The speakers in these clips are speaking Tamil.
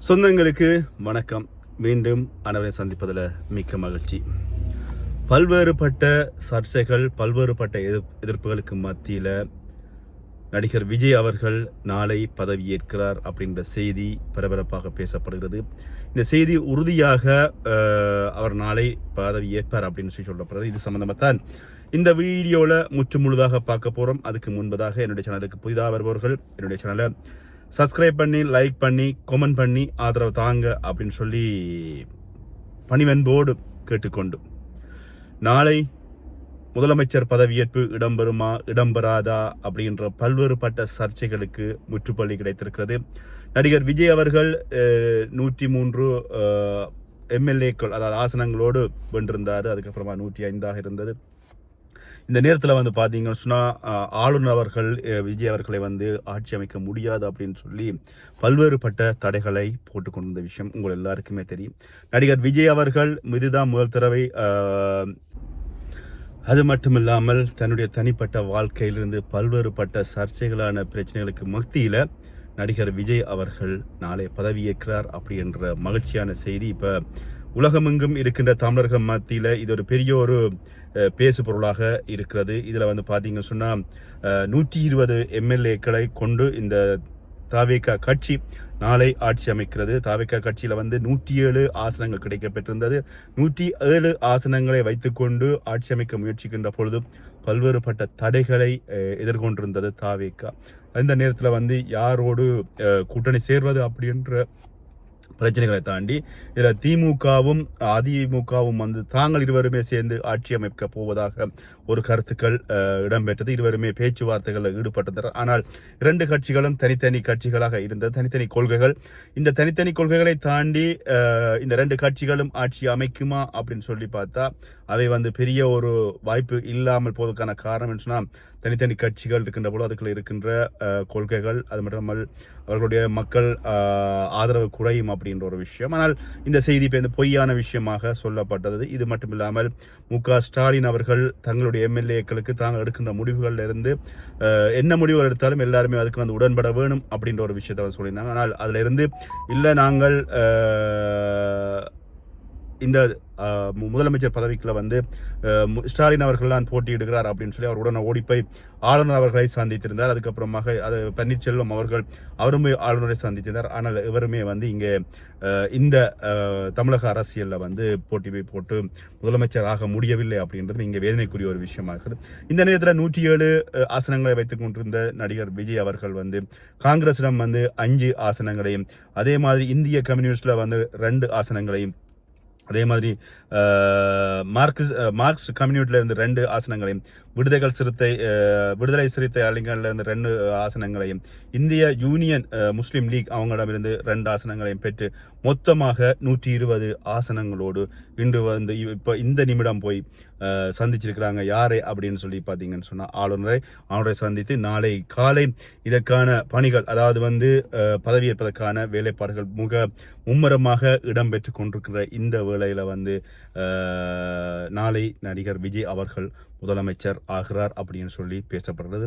சொந்தங்களுக்கு வணக்கம். மீண்டும் அனைவரை சந்திப்பதில் மிக்க மகிழ்ச்சி. பல்வேறுபட்ட சர்ச்சைகள், பல்வேறுபட்ட எதிர்ப்புகளுக்கு மத்தியில் நடிகர் விஜய் அவர்கள் நாளை பதவியேற்கிறார் அப்படின்ற செய்தி பரபரப்பாக பேசப்படுகிறது. இந்த செய்தி உறுதியாக அவர் நாளை பதவியேற்பார் அப்படின்னு சொல்லப்படுறது. இது சம்பந்தமாக தான் இந்த வீடியோவில் முழுதாக பார்க்க போகிறோம். அதுக்கு முன்பதாக என்னுடைய சேனலுக்கு புதிதாக வருபவர்கள் என்னுடைய சேனலை சப்ஸ்கிரைப் பண்ணி, லைக் பண்ணி, கமெண்ட் பண்ணி ஆதரவு தாங்க அப்படின்னு சொல்லி பணிவன்போடு கேட்டுக்கொண்டு, நாளை முதலமைச்சர் பதவியேற்பு இடம்பெறுமா இடம்பெறாதா அப்படின்ற பல்வேறுபட்ட சர்ச்சைகளுக்கு முற்றுப்புள்ளி கிடைத்திருக்கிறது. நடிகர் விஜய் அவர்கள் 103 எம்எல்ஏக்கள், அதாவது ஆசனங்களோடு வென்றிருந்தார். அதுக்கப்புறமா 105 இருந்தது. இந்த நேரத்தில் பார்த்தீங்கன்னு சொன்னால் ஆளுநர் அவர்கள் விஜய் அவர்களை ஆட்சி அமைக்க முடியாது அப்படின்னு சொல்லி பல்வேறுபட்ட தடைகளை போட்டுக்கொண்ட விஷயம் உங்கள் எல்லாருக்குமே தெரியும். நடிகர் விஜய் அவர்கள் இதுதான் முதல் தடவை. அது மட்டுமில்லாமல் தன்னுடைய தனிப்பட்ட வாழ்க்கையிலிருந்து பல்வேறுபட்ட சர்ச்சைகளான பிரச்சனைகளுக்கு மத்தியில் நடிகர் விஜய் அவர்கள் நாளை பதவியேற்கிறார் அப்படின்ற மகிழ்ச்சியான செய்தி இப்போ உலகமெங்கும் இருக்கின்ற தமிழர்கள் மத்தியில் இது ஒரு பெரிய ஒரு பேசு பொருளாக இருக்கிறது. இதில் பார்த்தீங்கன்னு சொன்னால் 120 எம்எல்ஏக்களை கொண்டு இந்த தாவேகா கட்சி நாளை ஆட்சி அமைக்கிறது. தாவேகா கட்சியில் 107 ஆசனங்கள் கிடைக்கப்பெற்றிருந்தது. 107 ஆசனங்களை வைத்துக்கொண்டு ஆட்சி அமைக்க முயற்சிக்கின்ற பொழுது பல்வேறுபட்ட தடைகளை எதிர்கொண்டிருந்தது தாவேகா. இந்த நேரத்தில் யாரோடு கூட்டணி சேர்வது அப்படின்ற பிரச்சனைகளை தாண்டி இதில் திமுகவும் அதிமுகவும் தாங்கள் இருவருமே சேர்ந்து ஆட்சி அமைக்க போவதாக ஒரு கருத்துக்கள் இடம்பெற்றது. இருவருமே பேச்சுவார்த்தைகளில் ஈடுபட்டனர். ஆனால் இரண்டு கட்சிகளும் தனித்தனி கட்சிகளாக இருந்தது, தனித்தனி கொள்கைகள். இந்த தனித்தனி கொள்கைகளை தாண்டி இந்த ரெண்டு கட்சிகளும் ஆட்சி அமைக்குமா அப்படின்னு சொல்லி பார்த்தா அவை பெரிய ஒரு வாய்ப்பு இல்லாமல் போவதற்கான காரணம் சொன்னால் தனித்தனி கட்சிகள் இருக்கின்ற போது அதுக்குள்ள இருக்கின்ற கொள்கைகள், அது மட்டுமல்ல அவர்களுடைய மக்கள் ஆதரவு குறையும் அப்படின்ற ஒரு விஷயம். ஆனால் இந்த செய்தி இப்போ பொய்யான விஷயமாக சொல்லப்பட்டது. இது மட்டும் இல்லாமல் மு.க.ஸ்டாலின் அவர்கள் தங்களுடைய எம்எல்ஏக்களுக்கு தாங்கள் எடுக்கின்ற முடிவுகளில் இருந்து என்ன முடிவுகள் எடுத்தாலும் எல்லாருமே அதுக்கு உடன்பட வேணும் அப்படின்ற ஒரு விஷயத்தை சொல்லியிருந்தாங்க. ஆனால் அதில் இருந்து இல்லை, நாங்கள் இந்த முதலமைச்சர் பதவிக்குள்ள ஸ்டாலின் அவர்கள் தான் போட்டியிடுகிறார் அப்படின்னு சொல்லி அவர் உடனே ஓடிப்போய் ஆளுநர் அவர்களை சந்தித்திருந்தார். அதுக்கப்புறமாக அது பன்னீர்செல்வம் அவருமே ஆளுநரை சந்தித்திருந்தார். ஆனால் இவருமே இங்கே இந்த தமிழக அரசியலில் போட்டு முதலமைச்சர் ஆக முடியவில்லை அப்படின்றது இங்கே வேதனைக்குரிய ஒரு விஷயமா இருக்குது. இந்த நேரத்தில் 107 ஆசனங்களை வைத்துக் கொண்டிருந்த நடிகர் விஜய் அவர்கள் காங்கிரஸிடம் 5 ஆசனங்களையும், அதே மாதிரி இந்திய கம்யூனிஸ்ட்ல 2 ஆசனங்களையும், அதே மாதிரி மார்க்ஸ் கம்யூனிட்டில இருந்து 2 ஆசனங்களையும், விடுதலை சிறுத்தை அலிங்கன்ல இருந்து 2 ஆசனங்களையும், இந்திய யூனியன் முஸ்லீம் லீக் அவங்களிடமிருந்து 2 ஆசனங்களையும் பெற்று மொத்தமாக 120 ஆசனங்களோடு இன்று இப்போ இந்த நிமிடம் போய் சந்திச்சிருக்கிறாங்க. யாரை அப்படின்னு சொல்லி பார்த்தீங்கன்னு சொன்னால் ஆளுநரை சந்தித்து நாளை காலை இதற்கான பணிகள், அதாவது பதவியேற்பதற்கான வேலைப்பாடுகள் மும்மரமாக இடம்பெற்று கொண்டிருக்கிற இந்த வேளையில் நாளை நடிகர் விஜய் அவர்கள் முதலமைச்சர் ஆகிறார் அப்படின்னு சொல்லி பேசப்படுறது.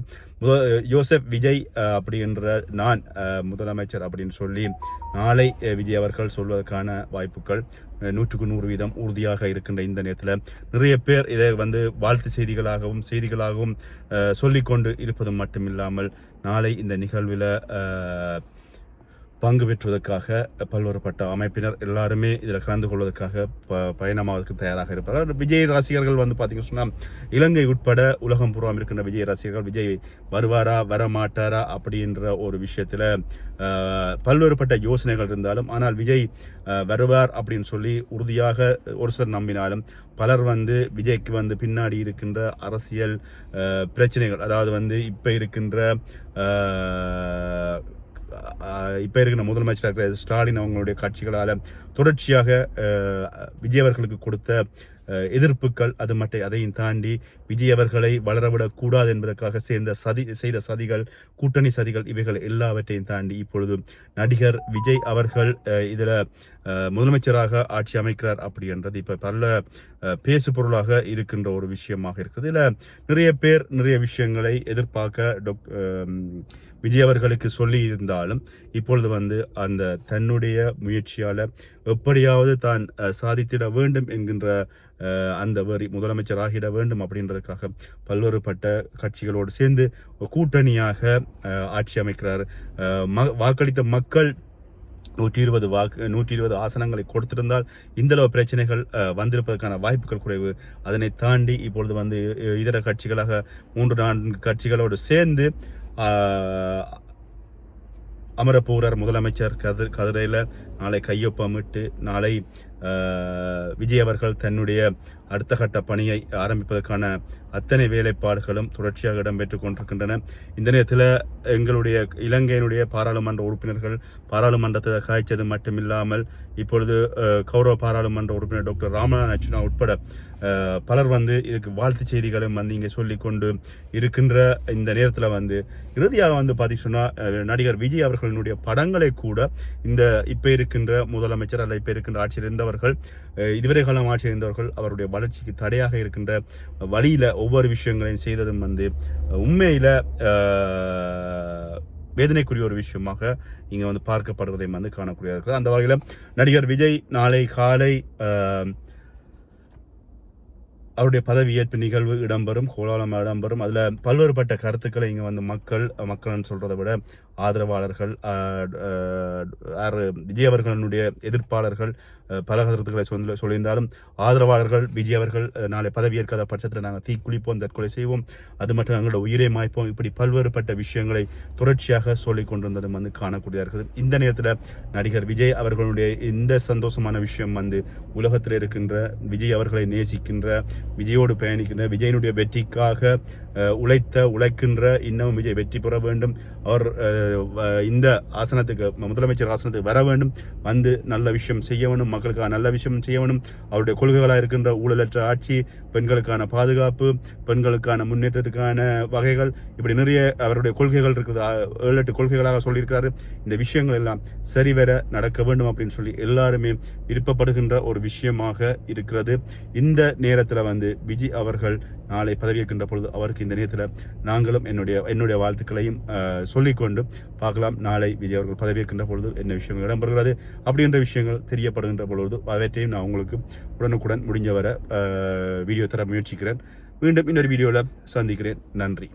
யோசப் விஜய் அப்படின்ற நான் முதலமைச்சர் அப்படின்னு சொல்லி நாளை விஜய் அவர்கள் சொல்வதற்கான வாய்ப்புகள் 100% உறுதியாக இருக்கின்ற இந்த நேரத்தில் நிறைய பேர் இதை வாழ்த்து செய்திகளாகவும் சொல்லிக்கொண்டு இருப்பது மட்டுமில்லாமல் நாளை இந்த நிகழ்வில் பங்கு பெற்றுவதற்காக பல்வேறுபட்ட அமைப்பினர் எல்லாருமே இதில் கலந்து கொள்வதற்காக பயணமாவதற்கு தயாராக இருப்பார்கள். விஜய் ரசிகர்கள் பார்த்தீங்கன்னு சொன்னால் இலங்கை உட்பட உலகம் பூர்வம் இருக்கின்ற விஜய் ரசிகர்கள் விஜய் வருவாரா வரமாட்டாரா அப்படின்ற ஒரு விஷயத்தில் பல்வேறுபட்ட யோசனைகள் இருந்தாலும், ஆனால் விஜய் வருவார் அப்படின்னு சொல்லி உறுதியாக ஒரு சிலர் நம்பினாலும் பலர் விஜய்க்கு பின்னாடி இருக்கின்ற அரசியல் பிரச்சனைகள், அதாவது இப்போ இருக்கின்ற முதலமைச்சராக ஸ்டாலின் அவங்களுடைய கட்சிகளால் தொடர்ச்சியாக விஜய் அவர்களுக்கு கொடுத்த எதிர்ப்புகள் அது மட்டும் அதையும் தாண்டி விஜய் அவர்களை வளரவிடக்கூடாது என்பதற்காக செய்த சதிகள், கூட்டணி சதிகள் இவைகள் எல்லாவற்றையும் தாண்டி இப்பொழுது நடிகர் விஜய் அவர்கள் இதில் முதலமைச்சராக ஆட்சி அமைக்கிறார் அப்படின்றது இப்போ பல பேசு பொருளாக இருக்கின்ற ஒரு விஷயமாக இருக்குது. இதில் நிறைய பேர் நிறைய விஷயங்களை எதிர்பார்க்க விஜய் அவர்களுக்கு சொல்லி இருந்தாலும் இப்பொழுது அந்த தன்னுடைய முயற்சியால் எப்படியாவது தான் சாதித்திட வேண்டும் என்கின்ற அந்த வரி முதலமைச்சராகிட வேண்டும் அப்படின்றதுக்காக பல்வேறுபட்ட கட்சிகளோடு சேர்ந்து கூட்டணியாக ஆட்சி அமைக்கிறார். வாக்களித்த மக்கள் 120 ஆசனங்களை கொடுத்திருந்தால் இந்தளவு பிரச்சனைகள் வந்திருப்பதற்கான வாய்ப்புகள் குறைவு. அதனை தாண்டி இப்பொழுது இதர கட்சிகளாக 3-4 கட்சிகளோடு சேர்ந்து அமரப்போகிறார் முதலமைச்சர் கதிரையில். நாளை கையொப்பமிட்டு நாளை விஜய் அவர்கள் தன்னுடைய அடுத்த கட்ட பணியை ஆரம்பிப்பதற்கான அத்தனை வேலைப்பாடுகளும் தொடர்ச்சியாக இடம்பெற்றுக் கொண்டிருக்கின்றன. இந்த நேரத்தில் எங்களுடைய இலங்கையினுடைய பாராளுமன்ற உறுப்பினர்கள் பாராளுமன்றத்தில் காய்ச்சது மட்டுமில்லாமல் இப்பொழுது கௌரவ பாராளுமன்ற உறுப்பினர் டாக்டர் ராமநாதன் அர்ச்சுனா உட்பட பலர் இதுக்கு வாழ்த்து செய்திகளும் இங்கே சொல்லிக்கொண்டு இருக்கின்ற இந்த நேரத்தில் இறுதியாக பார்த்தீங்கன்னா நடிகர் விஜய் அவர்களினுடைய படங்களை கூட இந்த இப்போ இருக்கின்ற முதலமைச்சர் அல்ல இப்போ இருக்கின்ற ஆட்சியில் இருந்தவர்கள் இதுவரை காலம் ஆட்சியில் இருந்தவர்கள் அவருடைய வளர்ச்சிக்கு தடையாக இருக்கின்ற வழியில் ஒவ்வொரு விஷயங்களையும் செய்ததும் உண்மையில் வேதனைக்குரிய ஒரு விஷயமாக இங்கே பார்க்கப்படுவதை காணக்கூடியதாக இருக்குது. அந்த வகையில் நடிகர் விஜய் நாளை காலை அவருடைய பதவியேற்பு நிகழ்வு இடம்பெறும், கோலாலமாக இடம்பெறும். அதில் பல்வேறுபட்ட கருத்துக்களை இங்கே மக்கள்னு சொல்கிறத விட ஆதரவாளர்கள் விஜய் அவர்களுடைய எதிர்ப்பாளர்கள் பல கருத்துக்களை சொல்லியிருந்தாலும் ஆதரவாளர்கள் விஜய் அவர்கள் நாளை பதவியேற்காத பட்சத்தில் நாங்கள் தீக்குளிப்போம், தற்கொலை செய்வோம், அது மட்டும் எங்களோட உயிரை மாய்ப்போம், இப்படி பல்வேறுபட்ட விஷயங்களை தொடர்ச்சியாக சொல்லிக் கொண்டிருந்ததும் காணக்கூடியதாக இருக்குது. இந்த நேரத்தில் நடிகர் விஜய் அவர்களுடைய இந்த சந்தோஷமான விஷயம் உலகத்தில் இருக்கின்ற விஜய் அவர்களை நேசிக்கின்ற, விஜயோடு பயணிக்கின்ற, விஜயனுடைய வெற்றிக்காக உழைக்கின்ற இன்னமும் விஜய் வெற்றி பெற வேண்டும், அவர் இந்த ஆசனத்துக்கு முதலமைச்சர் ஆசனத்துக்கு வர வேண்டும், நல்ல விஷயம் செய்ய வேண்டும், மக்களுக்காக நல்ல விஷயம் செய்ய வேண்டும். அவருடைய கொள்கைகளாக இருக்கின்ற ஊழலற்ற ஆட்சி, பெண்களுக்கான பாதுகாப்பு, பெண்களுக்கான முன்னேற்றத்துக்கான வகைகள், இப்படி நிறைய அவருடைய கொள்கைகள் இருக்கிறது. 7-8 கொள்கைகளாக சொல்லியிருக்காரு. இந்த விஷயங்கள் எல்லாம் சரிவர நடக்க வேண்டும் அப்படின்னு சொல்லி எல்லாருமே விருப்பப்படுகின்ற ஒரு விஷயமாக இருக்கிறது. இந்த நேரத்தில் விஜய் அவர்கள் நாளை பதவியேற்கின்ற பொழுது அவருக்கு இந்த நேரத்தில் நாங்களும் என்னுடைய வாழ்த்துக்களையும் சொல்லிக்கொண்டு பார்க்கலாம். நாளை விஜய் அவர்கள் பதவியேற்கின்ற பொழுது என்ன விஷயங்கள் இடம்பெறுகிறது அப்படின்ற விஷயங்கள் தெரியப்படுகின்ற பொழுது அவற்றையும் நான் உங்களுக்கு உடனுக்குடன் முடிஞ்ச வர வீடியோ தர முயற்சிக்கிறேன். மீண்டும் இன்னொரு வீடியோவில் சந்திக்கிறேன். நன்றி.